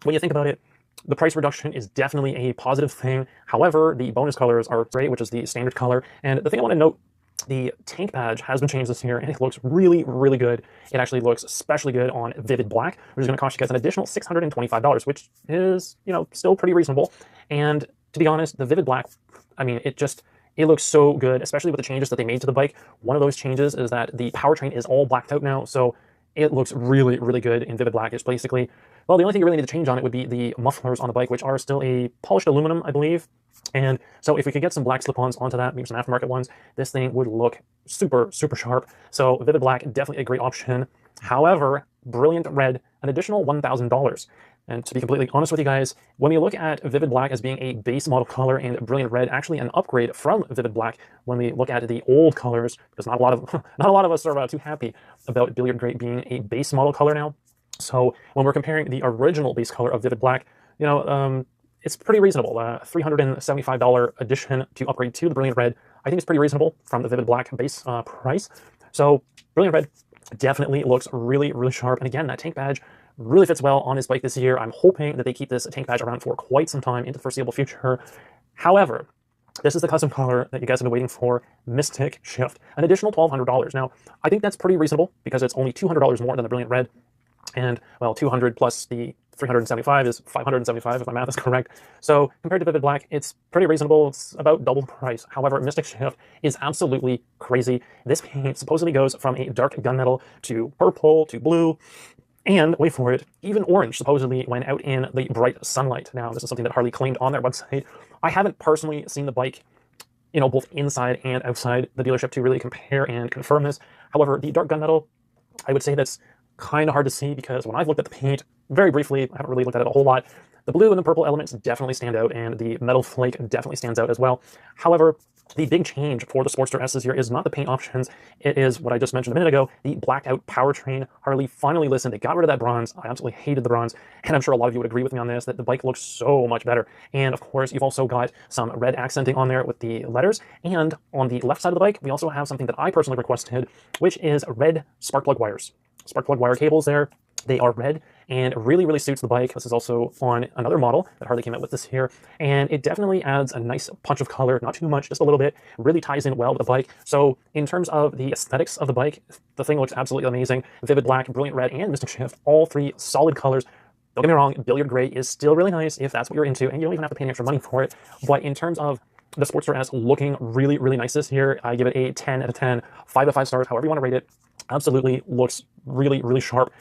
when you think about it, the price reduction is definitely a positive thing. However, the bonus colors are great, which is the standard color. And the thing I want to note, the tank badge has been changed this year, and it looks really, really good. It actually looks especially good on Vivid Black, which is going to cost you guys an additional $625, which is, still pretty reasonable. And to be honest, the Vivid Black, I mean, it looks so good, especially with the changes that they made to the bike. One of those changes is that the powertrain is all blacked out now, so it looks really, really good in Vivid Black. It's basically, well, the only thing you really need to change on it would be the mufflers on the bike, which are still a polished aluminum, I believe. And so if we could get some black slip-ons onto that, maybe some aftermarket ones, this thing would look super, super sharp. So Vivid Black, definitely a great option. However, Brilliant Red, an additional $1,000. And to be completely honest with you guys, when we look at Vivid Black as being a base model color and Brilliant Red actually an upgrade from Vivid Black, when we look at the old colors, because not a lot of us are too happy about Billiard Gray being a base model color now. So when we're comparing the original base color of Vivid Black, it's pretty reasonable. $375 addition to upgrade to the Brilliant Red, I think it's pretty reasonable from the Vivid Black base price. So Brilliant Red definitely looks really, really sharp. And again, that tank badge really fits well on his bike this year. I'm hoping that they keep this tank badge around for quite some time into the foreseeable future. However, this is the custom color that you guys have been waiting for, Mystic Shift, an additional $1,200. Now, I think that's pretty reasonable because it's only $200 more than the Brilliant Red. And, well, 200 plus the 375 is 575 if my math is correct. So compared to Vivid Black, it's pretty reasonable. It's about double the price. However, Mystic Shift is absolutely crazy. This paint supposedly goes from a dark gunmetal to purple to blue, and, wait for it, even orange, supposedly, when out in the bright sunlight. Now, this is something that Harley claimed on their website. I haven't personally seen the bike, both inside and outside the dealership to really compare and confirm this. However, the dark gunmetal, I would say that's kind of hard to see because when I've looked at the paint very briefly, I haven't really looked at it a whole lot, the blue and the purple elements definitely stand out, and the metal flake definitely stands out as well. However, the big change for the Sportster S this year is not the paint options. It is what I just mentioned a minute ago, the blacked out powertrain. Harley finally listened. They got rid of that bronze. I absolutely hated the bronze, and I'm sure a lot of you would agree with me on this, that the bike looks so much better. And of course, you've also got some red accenting on there with the letters. And on the left side of the bike, we also have something that I personally requested, which is red spark plug wires. Spark plug wire cables there. They are red and really, really suits the bike. This is also on another model that Harley came out with this year. And it definitely adds a nice punch of color, not too much, just a little bit. Really ties in well with the bike. So in terms of the aesthetics of the bike, the thing looks absolutely amazing. Vivid Black, Brilliant Red, and Mystic Shift, all three solid colors. Don't get me wrong, Billiard Gray is still really nice if that's what you're into, and you don't even have to pay any extra money for it. But in terms of the Sportster S looking really, really nice this year, I give it a 10 out of 10, 5 out of 5 stars, however you want to rate it. Absolutely looks really, really sharp.